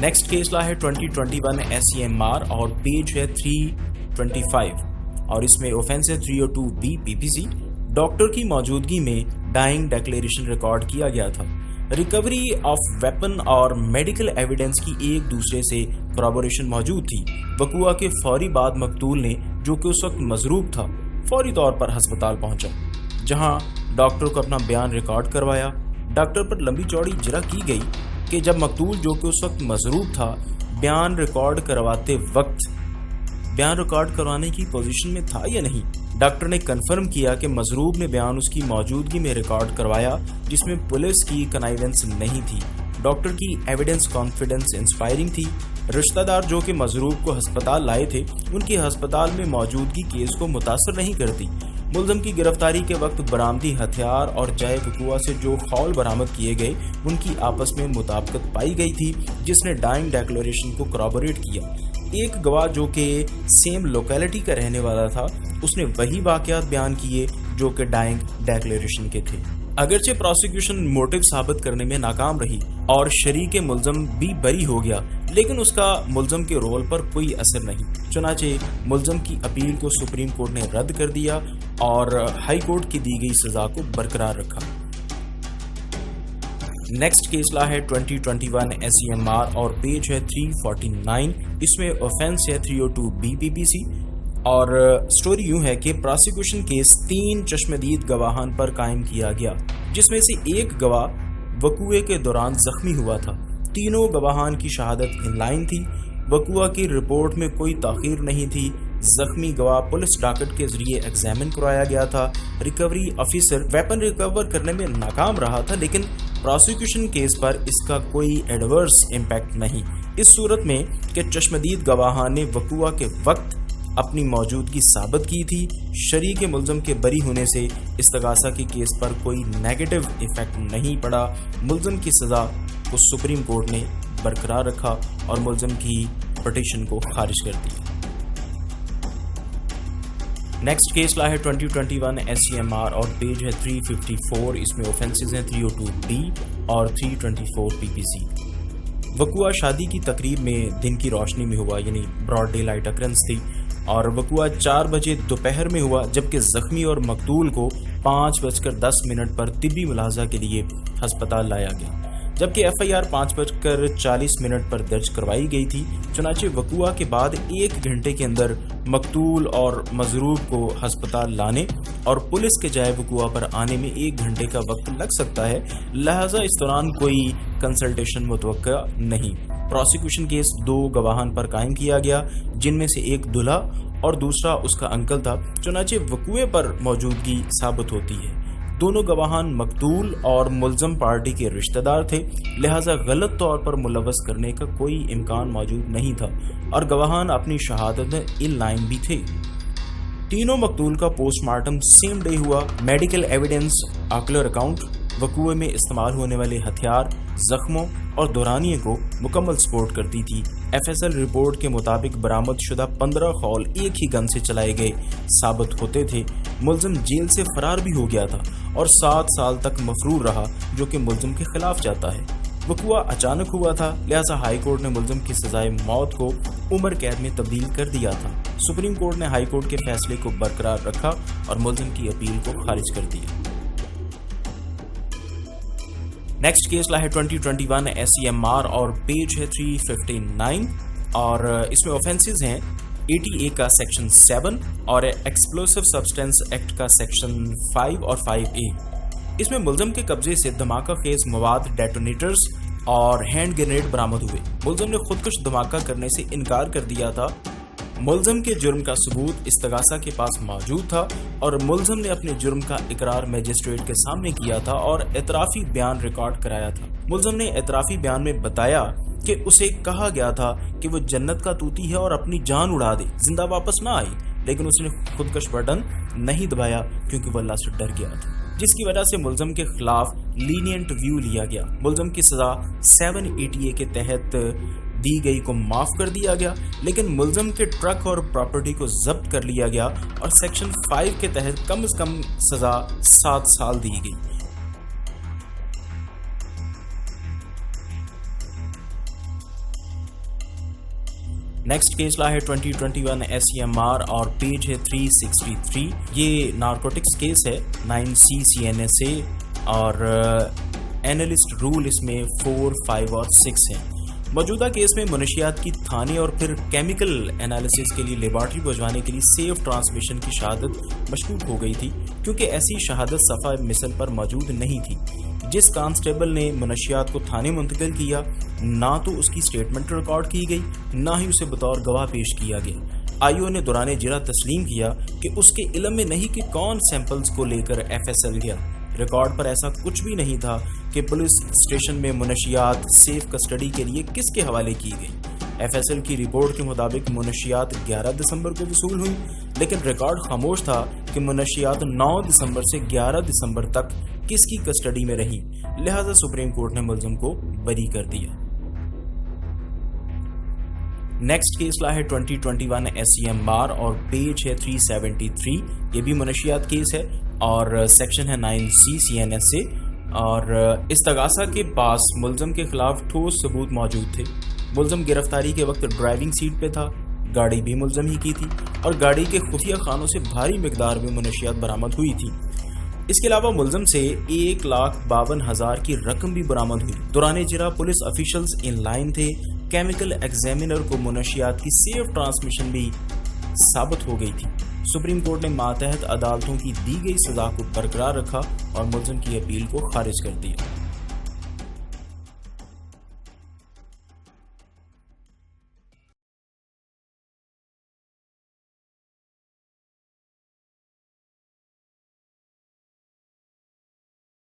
Next case ला है 2021 SCMR और page है 325 और इसमें ऑफेंस है 302B PPC। डॉक्टर की मौजूदगी में डाइंग डिक्लेरेशन रिकॉर्ड किया गया था। रिकवरी ऑफ वेपन और मेडिकल एविडेंस की एक दूसरे से corroboration मौजूद थी। वकुआ के फौरी बाद मकतूल ने, जो कि उस वक्त मजरूब था, फौरी तौर पर अस्पताल पहुंचा, जहां डॉक्टर को अपना बयान रिकॉर्ड करवाया। डॉक्टर पर लंबी चौड़ी इजरा की गई कि जब मकतूल, जो कि उस वक्त मजरूब था, बयान रिकॉर्ड करवाते वक्त बयान रिकॉर्ड करवाने की पोजीशन में था या नहीं। डॉक्टर ने कंफर्म किया कि मजरूब ने बयान उसकी मौजूदगी में रिकॉर्ड करवाया, जिसमें पुलिस की कनाइवेंस नहीं थी। डॉक्टर की एविडेंस कॉन्फिडेंस इंस्पायरिंग थी। रिश्तेदार जो कि मजरूब को अस्पताल लाए थे, उनकी अस्पताल में मौजूदगी केस को मुतासर नहीं करती। मुलजम की गिरफ्तारी के वक्त बरामदी हथियार और जाए वकुआ से जो खौल बरामद किए गए, उनकी आपस में मुताबिकत पाई गई थी, जिसने डाइंग डिक्लेरेशन को corroborate किया। एक गवाह जो कि सेम लोकेलिटी का रहने वाला था, उसने वही वाकयात बयान किए जो कि डाइंग डिक्लेरेशन के थे। अगरचे प्रोसिक्यूशन मोटिव साबित करने में नाकाम रही और शरीक मुलजम भी बरी हो गया, लेकिन उसका मुलजम के रोल पर कोई असर नहीं। चुनाचे मुलजम की अपील को सुप्रीम कोर्ट ने रद्द कर दिया और हाई कोर्ट की दी गई सजा को बरकरार रखा। नेक्स्ट केस ला है 2021 SCMR और पेज है 349। इसमें ऑफेंस है 302B PPC और स्टोरी यूं है कि प्रोसिक्यूशन केस 3 चश्मदीद गवाहान पर कायम किया गया, जिसमें से एक गवाह वकुए के दौरान जख्मी हुआ था। तीनों गवाहान की शहादत इनलाइन थी। वकुआ की रिपोर्ट में कोई ताखीर नहीं थी। जख्मी गवाह पुलिस डॉकेट के जरिए एग्जामिन करवाया गया था। रिकवरी ऑफिसर वेपन रिकवर करने में नाकाम रहा था, लेकिन प्रोसिक्यूशन केस पर इसका कोई एडवर्स इम्पैक्ट नहीं। इस सूरत में कि चश्मदीद गवाहान ने वकुआ के वक्त अपनी मौजूदगी साबित की थी, शरीक मुलजम के बरी होने से इस्तगासा के केस पर कोई नेगेटिव इफेक्ट नहीं पड़ा। मुलजम की सज़ा को सुप्रीम कोर्ट ने बरकरार रखा और मुलजम की पिटीशन को खारिज कर दिया। नेक्स्ट केस ला है 2021 SCMR और पेज है 354। इसमें ऑफेंसेस हैं 302D और 324 PPC। वकुआ शादी की तकरीब में दिन की रोशनी में हुआ, यानी ब्रॉड डे लाइट अकरेंस थी, और वकुआ 4 बजे दोपहर में हुआ, जबकि जख्मी और मकतूल को 5:10 पर तिब्बी मुलाजा के लिए अस्पताल लाया गया, जबकि FIR 5:40 पर दर्ज करवाई गई थी। चुनाचे वकुआ के बाद 1 घंटे के अंदर मकतूल और मजरूब को अस्पताल लाने और पुलिस के जाए वकुआ पर आने में 1 घंटे का वक्त लग सकता है, लिहाजा इस दौरान कोई कंसल्टेशन मुतवक्का नहीं। प्रोसिक्यूशन केस 2 गवाहान पर कायम किया गया, जिनमें से एक दूल्हा और दूसरा उसका अंकल था। चुनाचे वकुए पर मौजूदगी साबित होती है। दोनों गवाहान मकतूल और मुलजम पार्टी के रिश्तेदार थे, लिहाजा गलत तौर पर मुलव्वस करने का कोई इम्कान मौजूद नहीं था और गवाहान अपनी शहादत में इन लाइन भी थे। तीनों मकतूल का पोस्टमार्टम सेम डे हुआ। मेडिकल एविडेंस, ऑकुलर अकाउंट, वकुए में इस्तेमाल होने वाले हथियार, जख्मों और दौरानिए को मुकम्मल सपोर्ट करती थी। FSL रिपोर्ट के मुताबिक बरामद शुदा 15 खौल एक ही गन से चलाए गए साबित होते थे। मुलजम जेल से फरार भी हो गया था और 7 साल तक मफरूर रहा, जो कि मुलजम के खिलाफ जाता है। वकुआ अचानक हुआ था, लिहाजा हाई कोर्ट ने मुलजम की सजाए मौत को उम्र कैद में तब्दील कर दिया था। सुप्रीम कोर्ट ने हाई कोर्ट के फैसले को बरकरार रखा और मुलजम की अपील को खारिज कर दिया। नेक्स्ट केस ला है 2021 SCMR और पेज है 359 और इसमें ऑफेंसेस हैं 80A का सेक्शन 7 और एक्सप्लोसिव सब्सटेंस एक्ट का सेक्शन 5 और 5A। इसमें मुलजम के कब्जे से धमाका खेज मवाद, डेटोनेटर्स और हैंड ग्रेनेड बरामद हुए। मुलजम ने खुदकुश धमाका करने से इनकार कर दिया था। मुलजम के जुर्म का सबूत इस्तगासा के पास मौजूद था और मुलजम ने अपने जुर्म का इकरार मजिस्ट्रेट के सामने किया था और एतराफ़ी बयान रिकॉर्ड कराया था। मुलजम ने एतराफ़ी बयान में बताया कि उसे कहा गया था कि वो जन्नत का तूती है और अपनी जान उड़ा दे, जिंदा वापस ना आई, लेकिन उसने खुदकश बटन नहीं दबाया क्योंकि वो अल्लाह से डर गया था, जिसकी वजह से मुलजम के खिलाफ लीनियंट व्यू लिया गया। मुलजम की सजा 780A के तहत दी गई को माफ कर दिया गया, लेकिन मुलजम के ट्रक और प्रॉपर्टी को जब्त कर लिया गया और सेक्शन 5 के तहत कम से कम सजा 7 साल दी गई। نیکسٹ کیس لا ہے 2021 SCMR اور پیج ہے 363. یہ نارکوٹکس کیس ہے 9C CNSA اور اینالسٹ رول اس میں 4, 5 اور 6 ہیں. موجودہ کیس میں منشیات کی تھانے اور پھر کیمیکل انالیسس کے لیے لیبارٹری بھجوانے کے لیے سیف ٹرانسمیشن کی شہادت مشکوک ہو گئی تھی کیونکہ ایسی شہادت صفحہ مثل پر موجود نہیں تھی. جس کانسٹیبل نے منشیات کو تھانے منتقل کیا نہ تو اس کی سٹیٹمنٹ ریکارڈ کی گئی نہ ہی اسے بطور گواہ پیش کیا گیا. آئیو نے دوران اجرا تسلیم کیا کہ اس کے علم میں نہیں کہ کون سیمپلز کو لے کر FSL گیا. ریکارڈ پر ایسا کچھ بھی نہیں تھا کہ پولیس اسٹیشن میں منشیات سیف کسٹڈی کے لیے کس کے حوالے کی گئی. FSL کی رپورٹ کے مطابق منشیات 11 دسمبر کو وصول ہوئی لیکن ریکارڈ خاموش تھا کہ منشیات 9 دسمبر سے 11 دسمبر تک کس کی کسٹڈی میں رہی. لہذا سپریم کورٹ نے ملزم کو بری کر دیا. نیکسٹ کیس لا ہے 2021 SCMR اور پیج ہے 373. یہ بھی منشیات کیس ہے اور سیکشن ہے 9C CNSA اور استغاثہ کے پاس ملزم کے خلاف ٹھوس ثبوت موجود تھے. ملزم گرفتاری کے وقت ڈرائیونگ سیٹ پہ تھا. گاڑی بھی ملزم ہی کی تھی اور گاڑی کے خفیہ خانوں سے بھاری مقدار میں منشیات برآمد ہوئی تھی. اس کے علاوہ ملزم سے 1,52,000 کی رقم بھی برآمد ہوئی. دوران اجرا پولیس افیشلز ان لائن تھے. کیمیکل ایگزامینر کو منشیات کی سیف ٹرانسمیشن بھی ثابت ہو گئی تھی. سپریم کورٹ نے ماتحت عدالتوں کی دی گئی سزا کو برقرار رکھا اور ملزم کی اپیل کو خارج کر دیا.